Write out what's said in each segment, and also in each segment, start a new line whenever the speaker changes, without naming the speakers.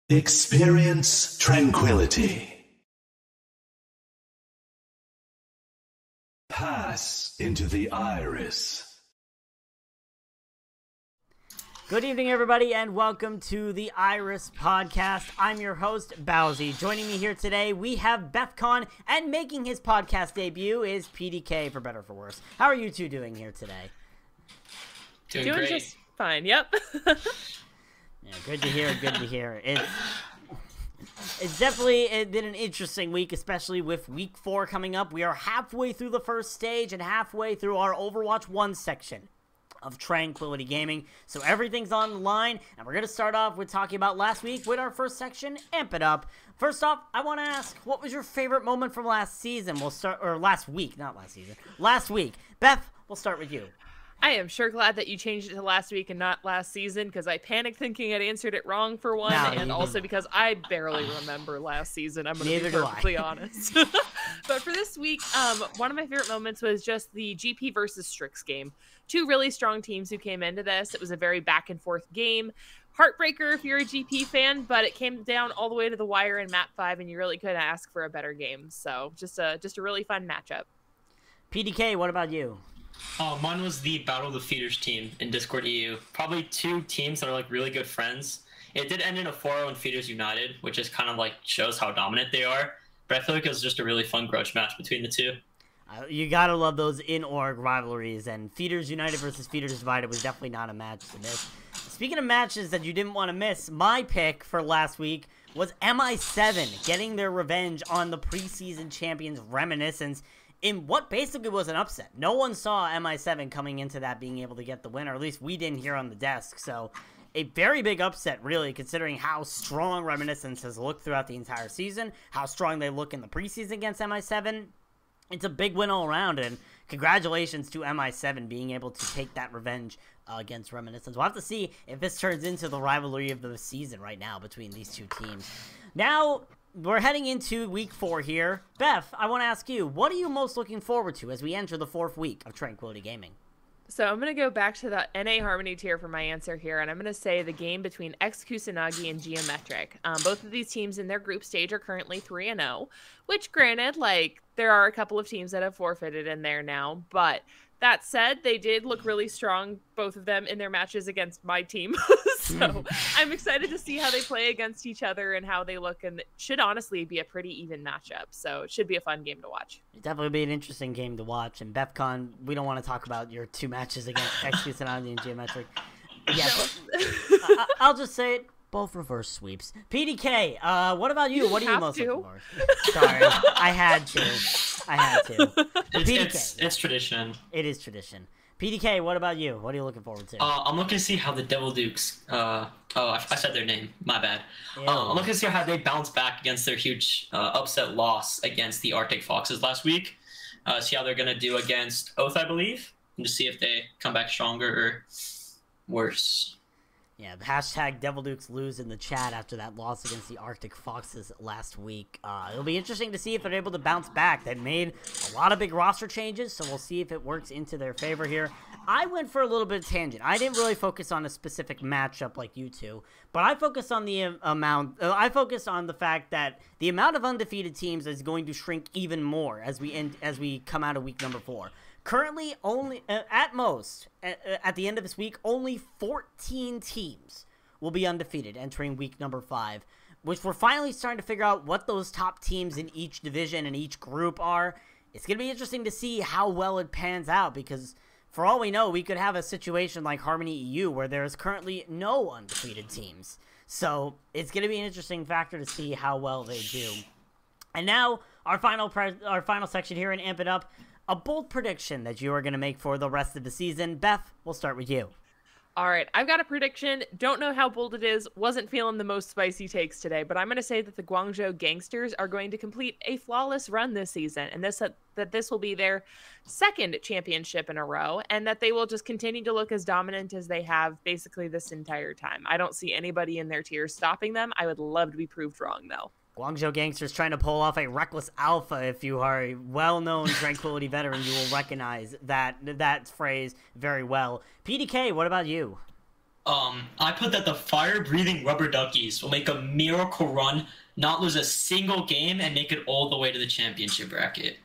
Experience tranquility. Pass into the iris.
Good evening, everybody, and welcome to the Iris Podcast. I'm your host, Bowsy. Joining me here today, we have BethCon, and making his podcast debut is PDK, for better or for worse. How are you two doing here today?
Doing great. Just fine, yep.
Yeah, good to hear, good to hear. It's definitely been an interesting week, especially with Week 4 coming up. We are halfway through the first stage and halfway through our Overwatch 1 section of Tranquility Gaming. So everything's on the line, and we're going to start off with talking about last week with our first section, Amp It Up. First off, I want to ask, what was your favorite moment from last season? We'll start, or last week, not last season. Last week. Beth, we'll start with you.
I am sure glad that you changed it to last week and not last season, because I panicked thinking I'd answered it wrong for one, and also because I barely remember last season. I'm going to be perfectly honest. But for this week, one of my favorite moments was just the GP versus Strix game. Two really strong teams who came into this. It was a very back and forth game. Heartbreaker if you're a GP fan, but it came down all the way to the wire in map 5, and you really couldn't ask for a better game. So just a really fun matchup.
PDK, what about you?
Mine was the Battle of the Feeders team in Discord EU. Probably two teams that are like really good friends. It did end in a 4-0 in Feeders United, which is kind of like shows how dominant they are. But I feel like it was just a really fun grudge match between the two.
You gotta love those in-org rivalries, and Feeders United versus Feeders Divided was definitely not a match to miss. Speaking of matches that you didn't want to miss, my pick for last week was MI7 getting their revenge on the preseason champions Reminiscence in what basically was an upset. No one saw MI7 coming into that being able to get the win, or at least we didn't hear on the desk. So a very big upset, really, considering how strong Reminiscence has looked throughout the entire season, how strong they look in the preseason against MI7. It's a big win all around, and congratulations to MI7 being able to take that revenge against Reminiscence. We'll have to see if this turns into the rivalry of the season right now between these two teams. Now, we're heading into Week 4 here. Beth, I want to ask you, what are you most looking forward to as we enter the 4th week of Tranquility Gaming?
So I'm going to go back to the NA Harmony tier for my answer here, and I'm going to say the game between X Kusanagi and Geometric. Both of these teams in their group stage are currently 3-0, which granted, like, there are a couple of teams that have forfeited in there now, but that said, they did look really strong, both of them, in their matches against my team. So I'm excited to see how they play against each other and how they look, and it should honestly be a pretty even matchup. So it should be a fun game to watch.
It'd definitely be an interesting game to watch. And BethCon, we don't want to talk about your two matches against X and Geometric. Yeah, no. I'll just say it. Both reverse sweeps. PDK, what about you? What are you most looking for? Sorry, I had to. PDK,
it's tradition.
It is tradition. PDK, what about you? What are you looking forward to?
I'm looking to see how the Devil Dukes. I said their name. My bad. I'm looking to see how they bounce back against their huge upset loss against the Arctic Foxes last week. See how they're gonna do against Oath, I believe, and just see if they come back stronger or worse.
Yeah, hashtag Devil Dukes lose in the chat after that loss against the Arctic Foxes last week. It'll be interesting to see if they're able to bounce back. They've made a lot of big roster changes, so we'll see if it works into their favor here. I went for a little bit of tangent. I didn't really focus on a specific matchup like you two, but I focused on the I focused on the fact that the amount of undefeated teams is going to shrink even more as we come out of week number 4. Currently, only at most, at the end of this week, only 14 teams will be undefeated entering week number 5, which we're finally starting to figure out what those top teams in each division and each group are. It's going to be interesting to see how well it pans out, because for all we know, we could have a situation like Harmony EU where there is currently no undefeated teams. So it's going to be an interesting factor to see how well they do. And now, our final section here in Amp It Up. A bold prediction that you are going to make for the rest of the season. Beth, we'll start with you.
All right, I've got a prediction. Don't know how bold it is. Wasn't feeling the most spicy takes today, but I'm going to say that the Guangzhou Gangsters are going to complete a flawless run this season, and that this will be their second championship in a row, and that they will just continue to look as dominant as they have basically this entire time. I don't see anybody in their tier stopping them. I would love to be proved wrong, though.
Guangzhou Gangsters trying to pull off a reckless alpha. If you are a well-known Tranquility veteran, you will recognize that phrase very well. PDK, what about you?
I put that the fire-breathing rubber duckies will make a miracle run, not lose a single game, and make it all the way to the championship bracket.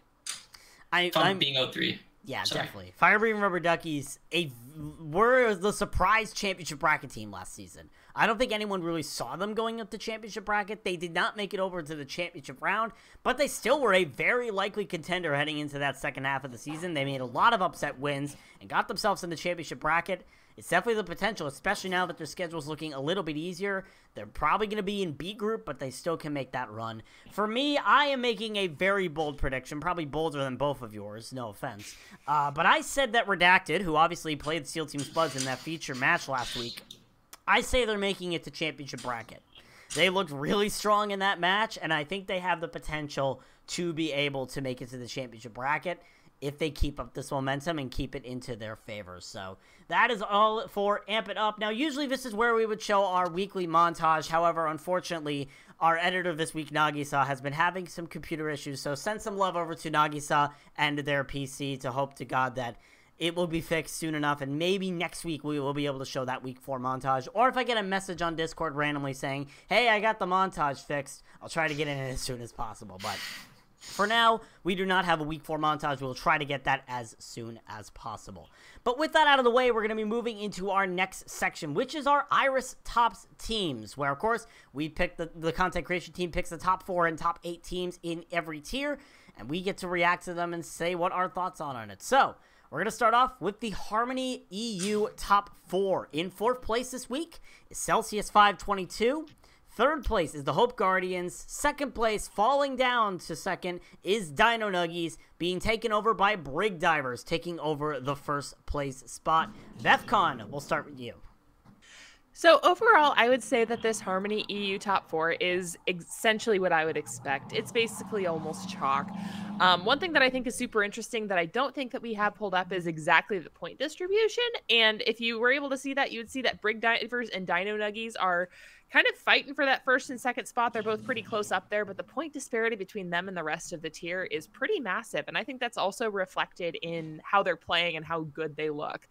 I'm being 0-3.
Yeah,
Sorry.
definitely. Fire-breathing rubber duckies were the surprise championship bracket team last season. I don't think anyone really saw them going up the championship bracket. They did not make it over to the championship round, but they still were a very likely contender heading into that second half of the season. They made a lot of upset wins and got themselves in the championship bracket. It's definitely the potential, especially now that their schedule is looking a little bit easier. They're probably going to be in B group, but they still can make that run. For me, I am making a very bold prediction, probably bolder than both of yours, no offense. But I said that Redacted, who obviously played Steel Team Spuds in that feature match last week, I say they're making it to championship bracket. They looked really strong in that match, and I think they have the potential to be able to make it to the championship bracket if they keep up this momentum and keep it into their favor. So that is all for Amp It Up. Now, usually this is where we would show our weekly montage. However, unfortunately, our editor this week, Nagisa, has been having some computer issues. So send some love over to Nagisa and their PC to hope to God that it will be fixed soon enough, and maybe next week we will be able to show that week 4 montage. Or if I get a message on Discord randomly saying, hey, I got the montage fixed, I'll try to get in it as soon as possible. But for now, we do not have a week 4 montage. We'll try to get that as soon as possible. But with that out of the way, we're going to be moving into our next section, which is our Iris Tops teams, where, of course, we pick the content creation team picks the top 4 and top 8 teams in every tier, and we get to react to them and say what our thoughts are on it. So we're going to start off with the Harmony EU top 4. In 4th place this week is Celsius 522. 3rd place is the Hope Guardians. 2nd place, falling down to 2nd, is Dino Nuggies, being taken over by Brig Divers, taking over the 1st place spot. Vefcon, we'll start with you.
So overall, I would say that this Harmony EU top 4 is essentially what I would expect. It's basically almost chalk. One thing that I think is super interesting that I don't think that we have pulled up is exactly the point distribution. And if you were able to see that, you would see that Brig Divers and Dino Nuggies are kind of fighting for that 1st and 2nd spot. They're both pretty close up there, but the point disparity between them and the rest of the tier is pretty massive. And I think that's also reflected in how they're playing and how good they look.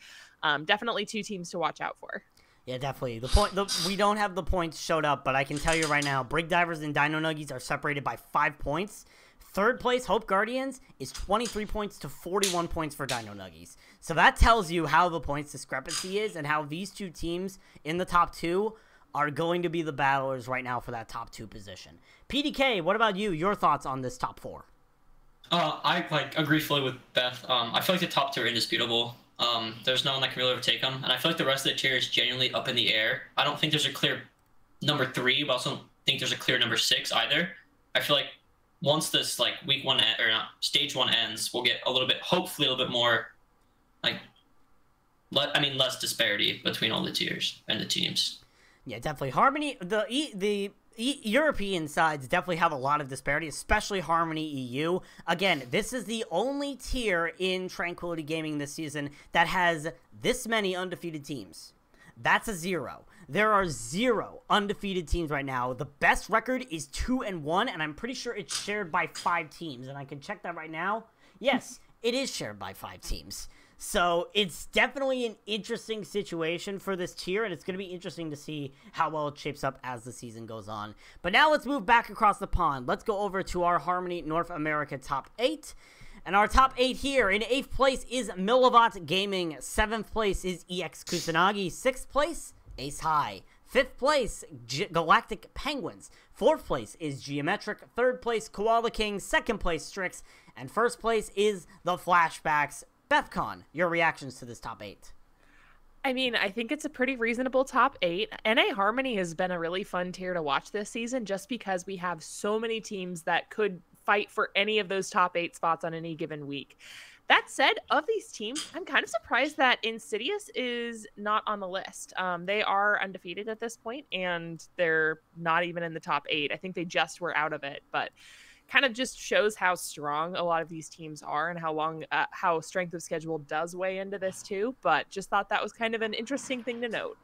Definitely 2 teams to watch out for.
Yeah, definitely. We don't have the points showed up, but I can tell you right now, Brig Divers and Dino Nuggies are separated by 5 points. 3rd place, Hope Guardians, is 23 points to 41 points for Dino Nuggies. So that tells you how the points discrepancy is and how these 2 teams in the top 2 are going to be the battlers right now for that top 2 position. PDK, what about you? Your thoughts on this top 4?
I agree fully with Beth. I feel like the top 2 are indisputable. There's no one that can really overtake them, and I feel like the rest of the tier is genuinely up in the air. I don't think there's a clear number 3, but I also don't think there's a clear number 6 either. I feel like once this week 1 stage 1 ends, we'll get a little bit, hopefully a little bit more, less disparity between all the tiers and the teams.
Yeah, definitely. Harmony, the European sides definitely have a lot of disparity, especially Harmony EU. Again, this is the only tier in Tranquility Gaming this season that has this many undefeated teams. That's a 0. There are 0 undefeated teams right now. The best record is 2-1, and I'm pretty sure it's shared by 5 teams, and I can check that right now. Yes, it is shared by 5 teams. So it's definitely an interesting situation for this tier, and it's going to be interesting to see how well it shapes up as the season goes on. But now let's move back across the pond. Let's go over to our Harmony North America top 8. And our top 8 here, in 8th place is Milliwatt Gaming. 7th place is EX Kusanagi. 6th place, Ace High. 5th place, Galactic Penguins. 4th place is Geometric. 3rd place, Koala King. 2nd place, Strix. And 1st place is the Flashbacks. Bethcon, your reactions to this top 8?
I mean, I think it's a pretty reasonable top 8. NA Harmony has been a really fun tier to watch this season just because we have so many teams that could fight for any of those top 8 spots on any given week. That said, of these teams, I'm kind of surprised that Insidious is not on the list. They are undefeated at this point, and they're not even in the top 8. I think they just were out of it, but kind of just shows how strong a lot of these teams are and how strength of schedule does weigh into this too. But just thought that was kind of an interesting thing to note.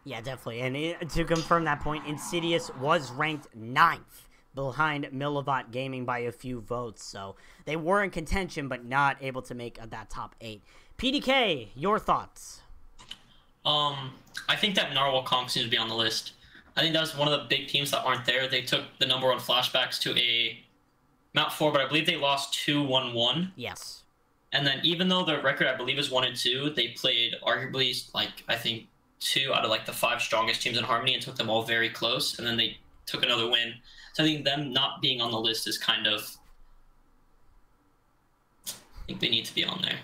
Yeah, definitely. And to confirm that point, Insidious was ranked 9th behind Milliwatt Gaming by a few votes. So they were in contention, but not able to make that top 8. PDK, your thoughts?
I think that Narwhal Conks needs to be on the list. I think that was one of the big teams that aren't there. They took the number one flashbacks to a Mount 4, but I believe they lost 2-1-1.
Yes.
And then even though their record, I believe, is 1-2, they played arguably, I think 2 out of the 5 strongest teams in Harmony and took them all very close. And then they took another win. So I think them not being on the list is kind of, I think they need to be on there.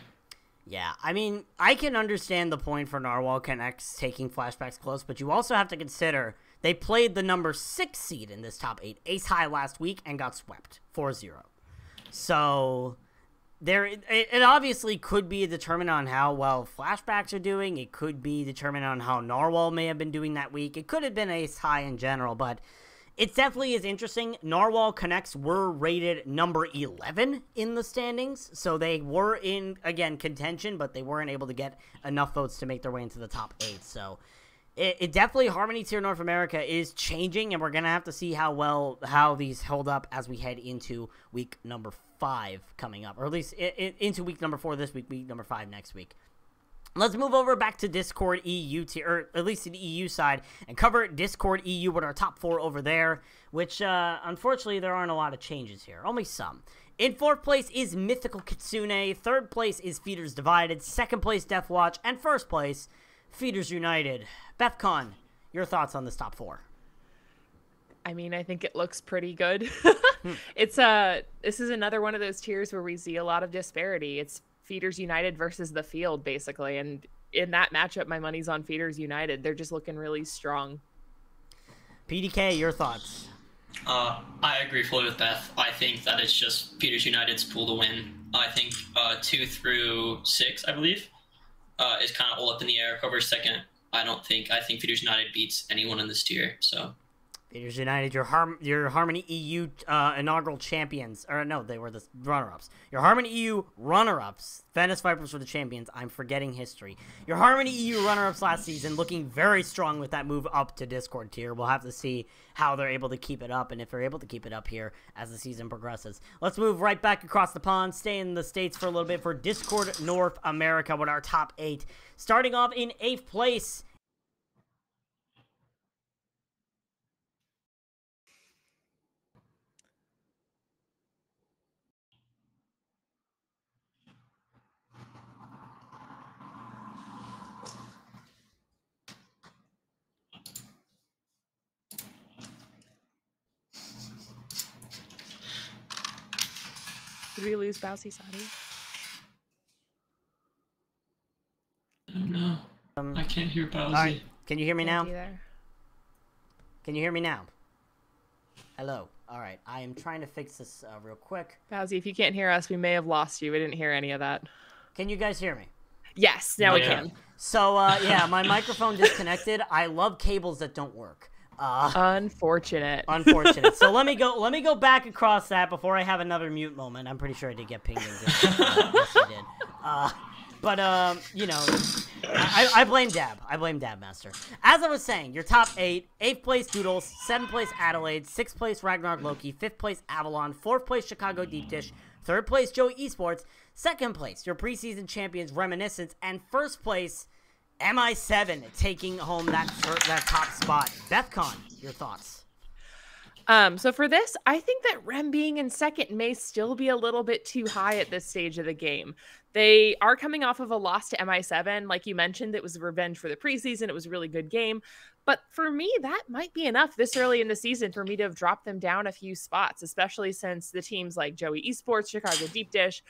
Yeah, I mean, I can understand the point for Narwhal Connects taking flashbacks close, but you also have to consider they played the number 6 seed in this top 8, Ace High, last week and got swept 4-0. So it obviously could be determined on how well flashbacks are doing. It could be determined on how Narwhal may have been doing that week. It could have been Ace High in general, but it definitely is interesting. Narwhal Connects were rated number 11 in the standings, so they were in, again, contention, but they weren't able to get enough votes to make their way into the top 8. So it definitely, Harmony Tier North America is changing, and we're going to have to see how these hold up as we head into week number 5 coming up, or at least into week number 4 this week, week number 5 next week. Let's move over back to Discord EU tier, or at least to the EU side, and cover Discord EU with our top 4 over there, which, unfortunately, there aren't a lot of changes here. Only some. In 4th place is Mythical Kitsune, 3rd place is Feeders Divided, 2nd place Deathwatch, and 1st place Feeders United. BethCon, your thoughts on this top 4?
I mean, I think it looks pretty good. This is another one of those tiers where we see a lot of disparity. It's Feeders United versus the field, basically. And in that matchup, my money's on Feeders United. They're just looking really strong.
PDK, your thoughts?
I agree fully with Beth. I think that it's just Feeders United's pool to win. I think 2 through 6, I believe, is kind of all up in the air. Whoever's second, I think Feeders United beats anyone in this tier. So
Feeders United, your Harmony EU inaugural champions. Or no, they were the runner-ups. Your Harmony EU runner-ups. Venice Vipers were the champions. I'm forgetting history. Your Harmony EU runner-ups last season looking very strong with that move up to Discord tier. We'll have to see how they're able to keep it up and if they're able to keep it up here as the season progresses. Let's move right back across the pond, stay in the States for a little bit for Discord North America with our top 8. Starting off in 8th place,
Did we lose Bousy Sadi?
No, I can't hear Bowsy.
All right, can you hear me now?
Either.
Can you hear me now? Hello. All right, I am trying to fix this real quick.
Bousy, if you can't hear us, we may have lost you. We didn't hear any of that.
Can you guys hear me?
Yes, now we can.
So, yeah, my microphone disconnected. I love cables that don't work.
Unfortunate.
So let me go back across that before I have another mute moment. I'm pretty sure I did get pinged. Yes, I did. But you know, I blame Dab. I blame Dab Master. As I was saying, your top 8: 8th place Doodles, 7th place Adelaide, 6th place Ragnarok Loki, 5th place Avalon, 4th place Chicago Deep Dish, 3rd place Joey Esports, 2nd place your preseason champions Reminiscence, and 1st place MI7 taking home that top spot. BethCon, your thoughts?
So for this, I think that Rem being in 2nd may still be a little bit too high at this stage of the game. They are coming off of a loss to MI7. Like you mentioned, it was revenge for the preseason. It was a really good game. But for me, that might be enough this early in the season for me to have dropped them down a few spots, especially since the teams like Joey Esports, Chicago Deep Dish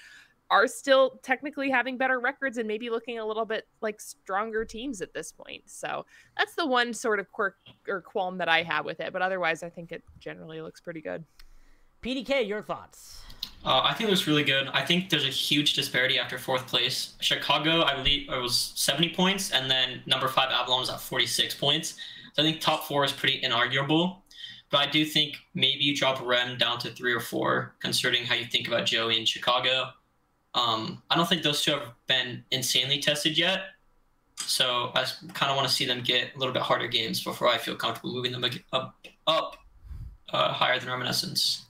are still technically having better records and maybe looking a little bit like stronger teams at this point. So that's the one sort of quirk or qualm that I have with it. But otherwise, I think it generally looks pretty good.
PDK, your thoughts?
I think it looks really good. I think there's a huge disparity after 4th place. Chicago, I believe it was 70 points, and then number 5 Avalon was at 46 points. So I think top 4 is pretty inarguable. But I do think maybe you drop Rem down to 3 or 4, considering how you think about Joey and Chicago. I don't think those two have been insanely tested yet. So I kind of want to see them get a little bit harder games before I feel comfortable moving them up higher than Reminiscence.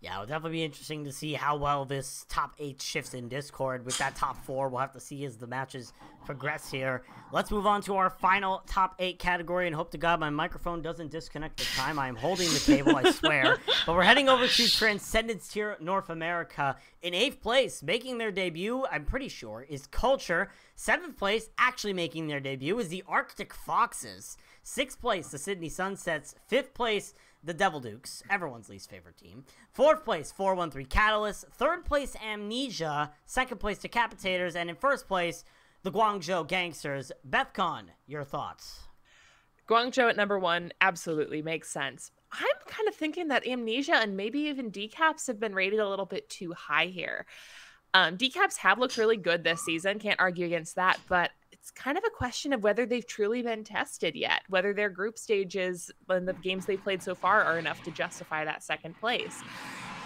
Yeah, it'll definitely be interesting to see how well this top 8 shifts in Discord. With that top 4, we'll have to see as the matches progress here. Let's move on to our final top 8 category, and hope to God my microphone doesn't disconnect this time. I'm holding the cable, I swear. But we're heading over to Transcendence Tier North America. In 8th place, making their debut, I'm pretty sure, is Culture. 7th place, actually making their debut, is the Arctic Foxes. 6th place, the Sydney Sunsets. 5th place, the Devil Dukes, everyone's least favorite team. 4th place, 413 Catalyst. 3rd place, Amnesia. 2nd place, Decapitators. And in 1st place, the Guangzhou Gangsters. Bethcon, your thoughts?
Guangzhou at number 1 absolutely makes sense. I'm kind of thinking that Amnesia and maybe even Decaps have been rated a little bit too high here. Decaps have looked really good this season, can't argue against that, but it's kind of a question of whether they've truly been tested yet, whether their group stages and the games they've played so far are enough to justify that 2nd place.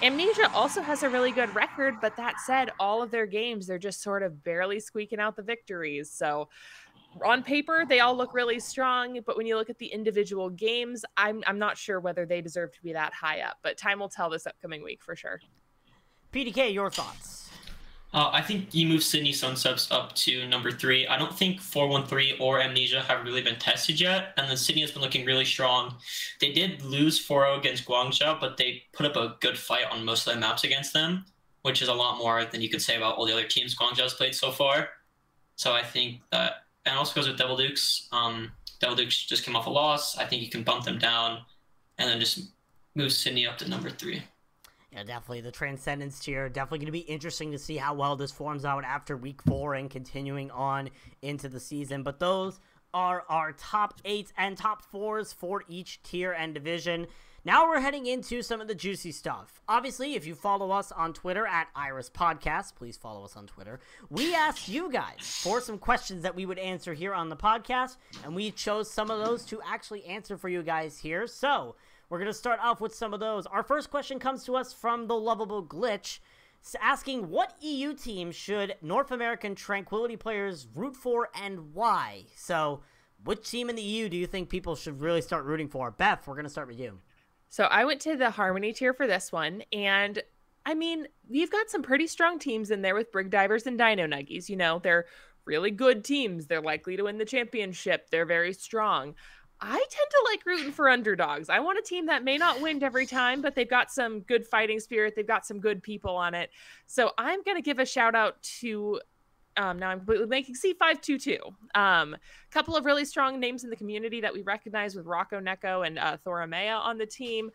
Amnesia also has a really good record, but that said, all of their games, they're just sort of barely squeaking out the victories. So on paper, they all look really strong, but when you look at the individual games, I'm not sure whether they deserve to be that high up, but time will tell this upcoming week for sure.
PDK, your thoughts?
I think you move Sydney Sunsets up to number 3. I don't think 413 or Amnesia have really been tested yet, and then Sydney has been looking really strong. They did lose 4-0 against Guangzhou, but they put up a good fight on most of their maps against them, which is a lot more than you could say about all the other teams Guangzhou's played so far. So I think that, and also goes with Devil Dukes. Devil Dukes just came off a loss. I think you can bump them down, and then just move Sydney up to number 3.
Yeah, definitely. The Transcendence tier, definitely going to be interesting to see how well this forms out after week 4 and continuing on into the season. But those are our top 8s and top 4s for each tier and division. Now we're heading into some of the juicy stuff. Obviously, if you follow us on Twitter at Iris Podcast, please follow us on Twitter. We asked you guys for some questions that we would answer here on the podcast, and we chose some of those to actually answer for you guys here. So we're going to start off with some of those. Our first question comes to us from the Lovable Glitch, asking what EU team should North American Tranquility players root for and why? So which team in the EU do you think people should really start rooting for? Beth, we're going to start with you.
So I went to the Harmony tier for this one, and I mean, we've got some pretty strong teams in there with Brig Divers and Dino Nuggies. You know, they're really good teams. They're likely to win the championship. They're very strong. I tend to like rooting for underdogs. I want a team that may not win every time, but they've got some good fighting spirit. They've got some good people on it. So I'm going to give a shout out to, now I'm completely making C522. Couple of really strong names in the community that we recognize with Rocco Neko and Thoramea on the team.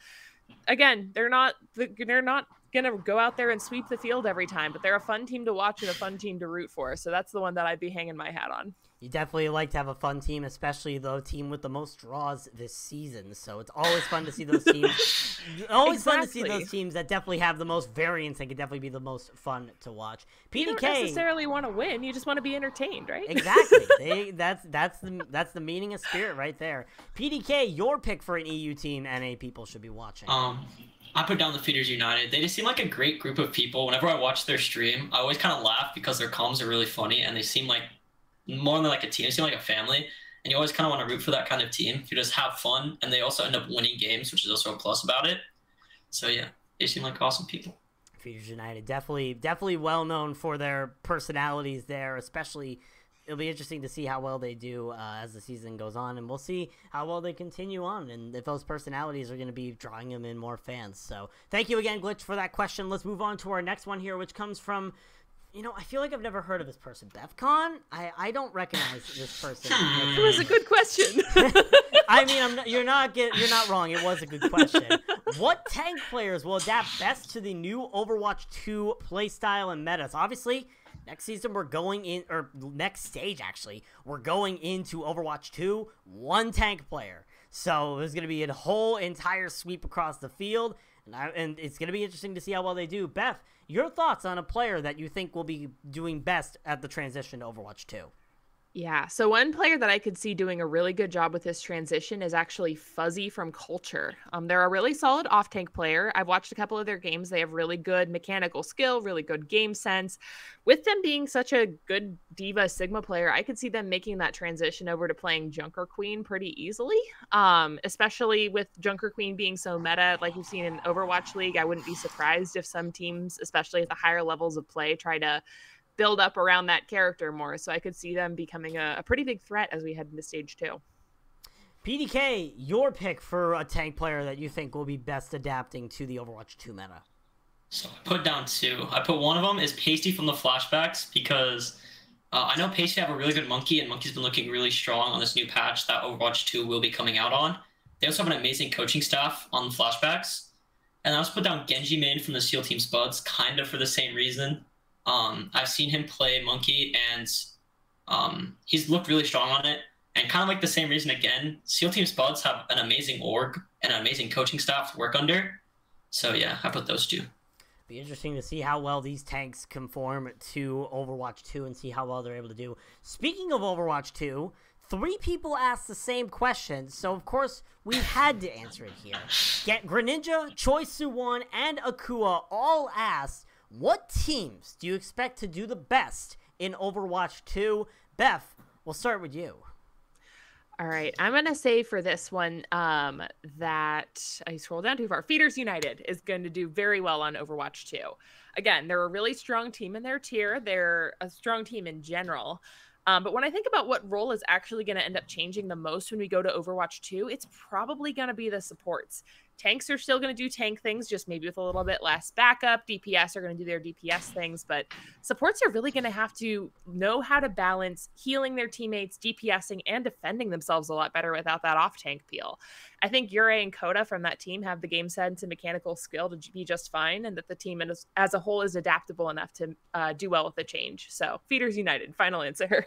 Again, they're not going to go out there and sweep the field every time, but they're a fun team to watch and a fun team to root for. So that's the one that I'd be hanging my hat on.
You definitely like to have a fun team, especially the team with the most draws this season. So it's always fun to see those teams. Always fun to see those teams that definitely have the most variance and can definitely be the most fun to watch. PDK,
you don't necessarily want to win. You just want to be entertained, right?
Exactly. That's the meaning of spirit right there. PDK, your pick for an EU team NA people should be watching.
I put down the Feeders United. They just seem like a great group of people. Whenever I watch their stream, I always kind of laugh because their comms are really funny and they seem like more than like a team. They seem like a family, and you always kind of want to root for that kind of team. You just have fun, and they also end up winning games, which is also a plus about it. So yeah, they seem like awesome people.
Feeders United, definitely well known for their personalities there, especially. It'll be interesting to see how well they do as the season goes on, and we'll see how well they continue on, and if those personalities are going to be drawing them in more fans. So thank you again, Glitch, for that question. Let's move on to our next one here, which comes from, you know, I feel like I've never heard of this person. Bethcon? I don't recognize this person.
It was a good question.
I mean, you're not wrong. It was a good question. What tank players will adapt best to the new Overwatch 2 playstyle and metas? Obviously, next season we're going in, or next stage actually, we're going into Overwatch 2, one tank player. So there's going to be a whole entire sweep across the field, and it's going to be interesting to see how well they do. Beth, your thoughts on a player that you think will be doing best at the transition to Overwatch 2?
Yeah, so one player that I could see doing a really good job with this transition is actually Fuzzy from Culture. They're a really solid off-tank player. I've watched a couple of their games. They have really good mechanical skill, really good game sense. With them being such a good Diva Sigma player, I could see them making that transition over to playing Junker Queen pretty easily, especially with Junker Queen being so meta like we've seen in Overwatch League. I wouldn't be surprised if some teams, especially at the higher levels of play, try to build up around that character more. So I could see them becoming a pretty big threat as we head into stage 2.
PDK, your pick for a tank player that you think will be best adapting to the Overwatch 2 meta.
So I put down 2. I put one of them is Pasty from the flashbacks because I know Pasty have a really good Monkey, and Monkey's been looking really strong on this new patch that Overwatch 2 will be coming out on. They also have an amazing coaching staff on the flashbacks. And I also put down Genji Main from the SEAL Team Spuds, kind of for the same reason. I've seen him play Monkey, and he's looked really strong on it. And kind of like the same reason again, SEAL Team Spuds have an amazing org and an amazing coaching staff to work under. So yeah, I put those 2.
Be interesting to see how well these tanks conform to Overwatch 2 and see how well they're able to do. Speaking of Overwatch 2, 3 people asked the same question, so of course we had to answer it here. Greninja, Choi Suwon, and Akua all asked, what teams do you expect to do the best in Overwatch 2? Beth, we'll start with you.
All right, I'm going to say for this one that I scroll down too far. Feeders United is going to do very well on Overwatch 2. Again, they're a really strong team in their tier. They're a strong team in general. But when I think about what role is actually going to end up changing the most when we go to Overwatch 2, it's probably going to be the supports. Tanks are still going to do tank things, just maybe with a little bit less backup. DPS are going to do their DPS things, but supports are really going to have to know how to balance healing their teammates, DPSing, and defending themselves a lot better without that off-tank peel. I think Yurei and Koda from that team have the game sense and mechanical skill to be just fine, and that the team as a whole is adaptable enough to do well with the change. So, Feeders United, final answer.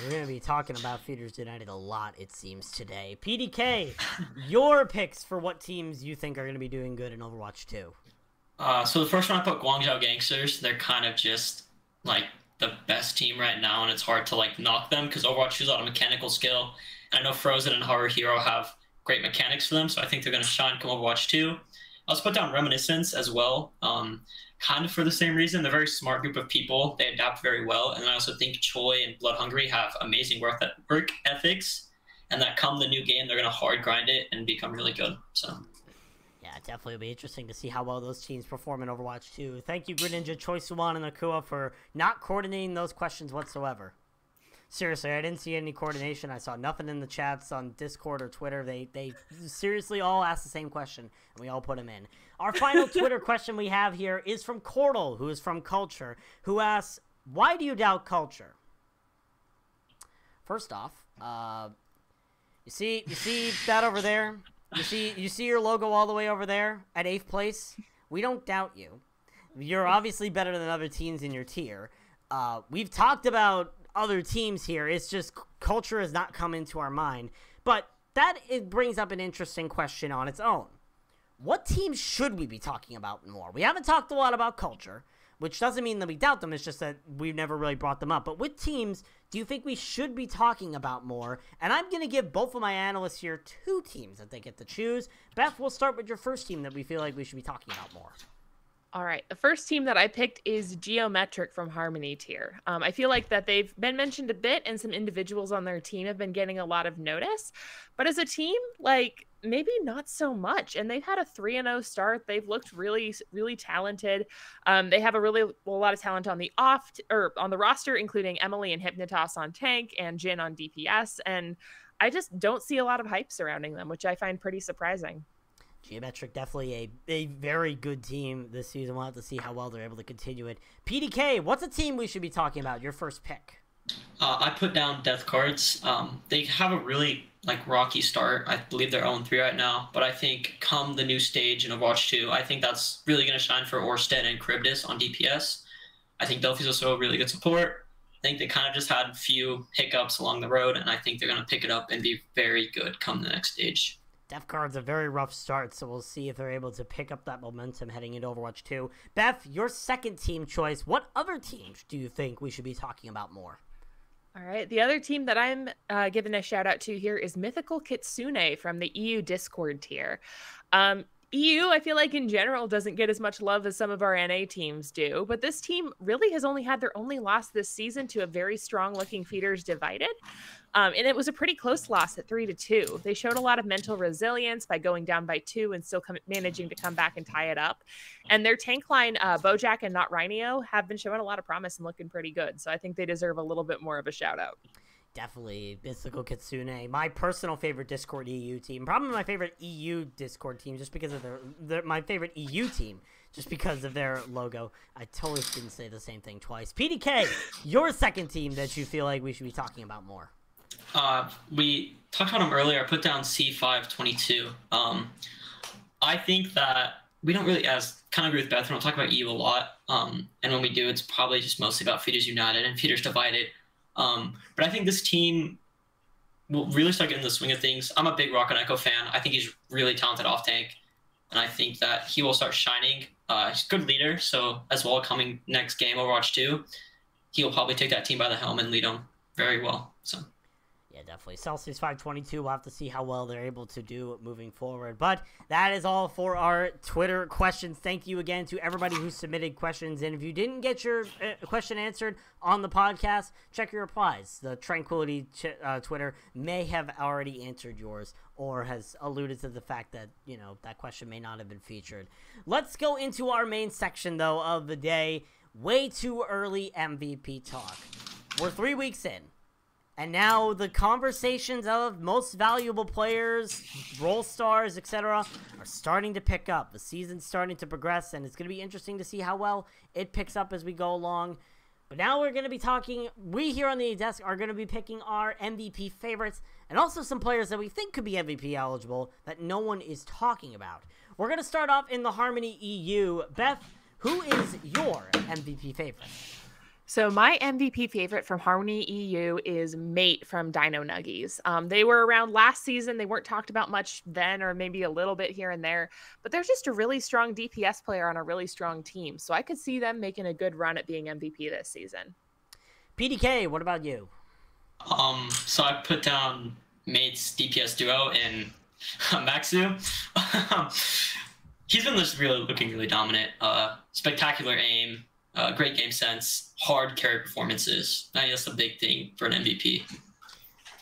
We're going to be talking about Feeders United a lot, it seems, today. PDK, your picks for what teams you think are going to be doing good in Overwatch 2.
So the first one I put Guangzhou Gangsters. They're kind of just like the best team right now, and it's hard to like knock them because Overwatch 2 has a lot of mechanical skill. And I know Frozen and Horror Hero have great mechanics for them, so I think they're going to shine come Overwatch 2. I also put down Reminiscence as well. Kind of for the same reason. They're a very smart group of people. They adapt very well. And I also think Choi and Blood Hungry have amazing work ethics, and that come the new game, they're going to hard grind it and become really good. So,
yeah, it definitely will be interesting to see how well those teams perform in Overwatch 2. Thank you, Greninja, Choi Suwon, and Akua for not coordinating those questions whatsoever. Seriously, I didn't see any coordination. I saw nothing in the chats on Discord or Twitter. They seriously all asked the same question, and we all put them in. Our final Twitter question we have here is from Cordal, who is from Culture, who asks, why do you doubt Culture? First off, you see that over there? You see your logo all the way over there at 8th place? We don't doubt you. You're obviously better than other teams in your tier. We've talked about other teams here. It's just Culture has not come into our mind. But it brings up an interesting question on its own. What teams should we be talking about more? We haven't talked a lot about Culture, which doesn't mean that we doubt them. It's just that we've never really brought them up. But what teams do you think we should be talking about more? And I'm going to give both of my analysts here 2 teams that they get to choose. Beth, we'll start with your first team that we feel like we should be talking about more.
All right. The first team that I picked is Geometric from Harmony tier. I feel like that they've been mentioned a bit, and some individuals on their team have been getting a lot of notice. But as a team, like, maybe not so much. And they've had a 3-0 start. They've looked really, really talented. They have a lot of talent on the on the roster, including Emily and Hypnotos on tank and Jin on DPS. And I just don't see a lot of hype surrounding them, which I find pretty surprising.
Geometric, definitely a very good team this season. We'll have to see how well they're able to continue it. PDK, what's a team we should be talking about? Your first pick.
I put down Death Cards. They have a really rocky start. I believe they're 0-3 right now, but I think come the new stage in Overwatch 2, I think that's really going to shine for Orsted and Charybdis on DPS. I think Delphi's also a really good support. I think they kind of just had a few hiccups along the road, and I think they're going to pick it up and be very good come the next stage.
Death Card's a very rough start, so we'll see if they're able to pick up that momentum heading into Overwatch 2. Beth, your second team choice. What other teams do you think we should be talking about more?
All right. The other team that I'm giving a shout out to here is Mythical Kitsune from the EU Discord tier. EU, I feel like in general doesn't get as much love as some of our NA teams do, but this team really has only had their only loss this season to a very strong looking Feeders Divided. And it was a pretty close loss at 3-2. They showed a lot of mental resilience by going down by 2 and still managing to come back and tie it up. And their tank line, Bojack and Not Rhinio, have been showing a lot of promise and looking pretty good. So I think they deserve a little bit more of a shout out.
Definitely, Mythical Kitsune, my personal favorite Discord EU team. Probably my favorite EU Discord team, just because of my favorite EU team, just because of their logo. I totally didn't say the same thing twice. PDK, your second team that you feel like we should be talking about more.
We talked about them earlier. I put down C522. I think that we don't really, as kind of agree with Beth, we don't talk about EU a lot. And when we do, it's probably just mostly about Feeders United and Feeders Divided. But I think this team will really start getting the swing of things. I'm a big Rock and Echo fan. I think he's really talented off tank, and I think that he will start shining. He's a good leader, so as well coming next game, Overwatch 2, he will probably take that team by the helm and lead them very well. So.
Yeah, definitely. Celsius 522, we'll have to see how well they're able to do moving forward. But that is all for our Twitter questions. Thank you again to everybody who submitted questions. And if you didn't get your question answered on the podcast, check your replies. The Tranquility Twitter may have already answered yours or has alluded to the fact that, you know, that question may not have been featured. Let's go into our main section, though, of the day. Way too early MVP talk. We're 3 weeks in. And now the conversations of most valuable players, role stars, etc. are starting to pick up. The season's starting to progress, and it's going to be interesting to see how well it picks up as we go along. But now we're going to be talking, we here on the desk are going to be picking our MVP favorites, and also some players that we think could be MVP eligible that no one is talking about. We're going to start off in the Harmony EU. Beth, who is your MVP favorite?
So my MVP favorite from Harmony EU is Mate from Dino Nuggies. They were around last season. They weren't talked about much then, or maybe a little bit here and there, but they're just a really strong DPS player on a really strong team. So I could see them making a good run at being MVP this season.
PDK, what about you?
So I put down Mate's DPS duo in Maxu. He's been just really looking really dominant. Spectacular aim. Great game sense, hard carry performances. I think that's the big thing for an MVP.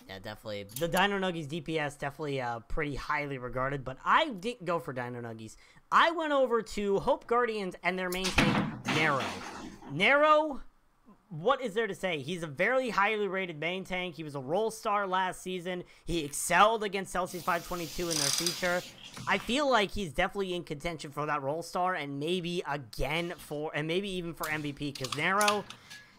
Yeah, definitely. The Dino Nuggies DPS definitely pretty highly regarded, but I didn't go for Dino Nuggies. I went over to Hope Guardians and their main tank, Nero. Nero, what is there to say? He's a very highly rated main tank. He was a role star last season. He excelled against Celsius 522 in their feature. I feel like he's definitely in contention for that role star, and maybe again maybe even for MVP, because Nero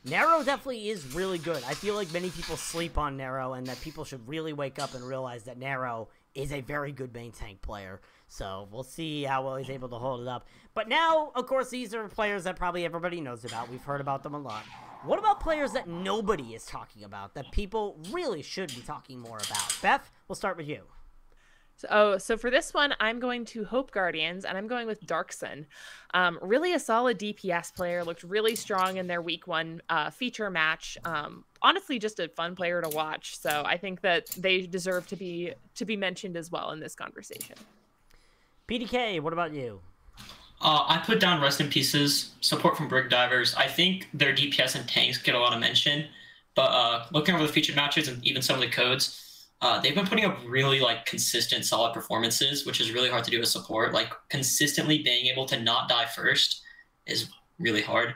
definitely is really good. I feel like many people sleep on Nero, and that people should really wake up and realize that Nero is a very good main tank player. So we'll see how well he's able to hold it up. But now, of course, these are players that probably everybody knows about. We've heard about them a lot. What about players that nobody is talking about, that people really should be talking more about? Beth, we'll start with you.
So for this one, I'm going to Hope Guardians, and I'm going with Darkson. Really a solid DPS player, looked really strong in their week 1 feature match. Honestly, just a fun player to watch. So I think that they deserve to be mentioned as well in this conversation.
PDK, what about you?
I put down Rest in Pieces, support from Brig Divers. I think their DPS and tanks get a lot of mention, but looking over the featured matches and even some of the codes, they've been putting up really consistent, solid performances, which is really hard to do as support. Consistently being able to not die first is really hard.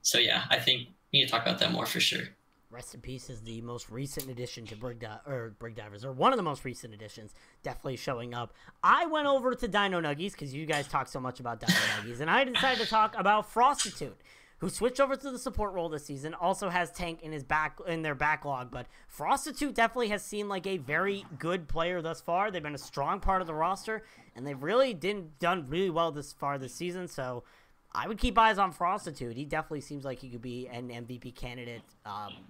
So yeah, I think we need to talk about that more for sure.
Rest in Peace is the most recent addition to Brig Divers, or one of the most recent additions, definitely showing up. I went over to Dino Nuggies because you guys talk so much about Dino Nuggies, and I decided to talk about Prostitute, who switched over to the support role this season, also has tank in their backlog, but Prostitute definitely has seemed like a very good player thus far. They've been a strong part of the roster, and they've really done really well this far this season, so I would keep eyes on Prostitute. He definitely seems like he could be an MVP candidate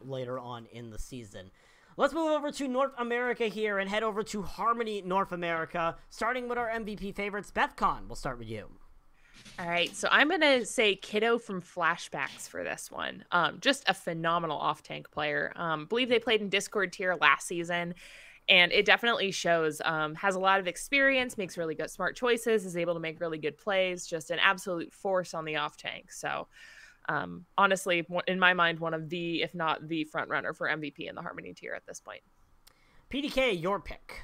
later on in the season. Let's move over to North America here and head over to Harmony North America, starting with our MVP favorites. BethCon, we'll start with you.
All right, so I'm going to say Kiddo from Flashbacks for this one. Just a phenomenal off-tank player. Believe they played in Discord tier last season, and it definitely shows. Has a lot of experience, makes really good smart choices, is able to make really good plays, just an absolute force on the off-tank. So honestly, in my mind, one of the, if not the front runner for MVP in the Harmony tier at this point.
PDK, your pick.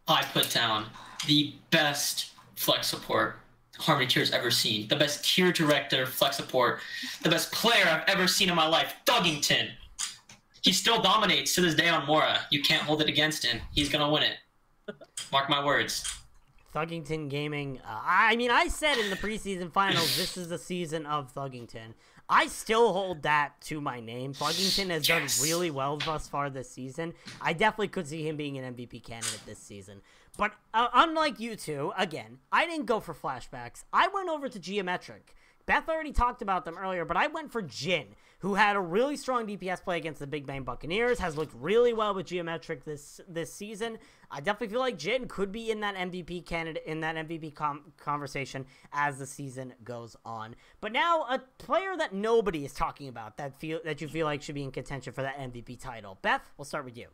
I put down the best flex support Harmony tier's ever seen. The best tier director, flex support, the best player I've ever seen in my life, Thuggington. He still dominates to this day on Mora. You can't hold it against him. He's going to win it. Mark my words.
Thuggington Gaming. I mean, I said in the preseason finals, this is the season of Thuggington. I still hold that to my name. Thuggington has done really well thus far this season. I definitely could see him being an MVP candidate this season. But unlike you two, again, I didn't go for flashbacks. I went over to Geometric. Beth already talked about them earlier, but I went for Jin, who had a really strong DPS play against the Big Bang Buccaneers, has looked really well with Geometric this season. I definitely feel like Jin could be in that MVP candidate, in that MVP conversation as the season goes on. But now, a player that nobody is talking about that you feel like should be in contention for that MVP title. Beth, we'll start with you.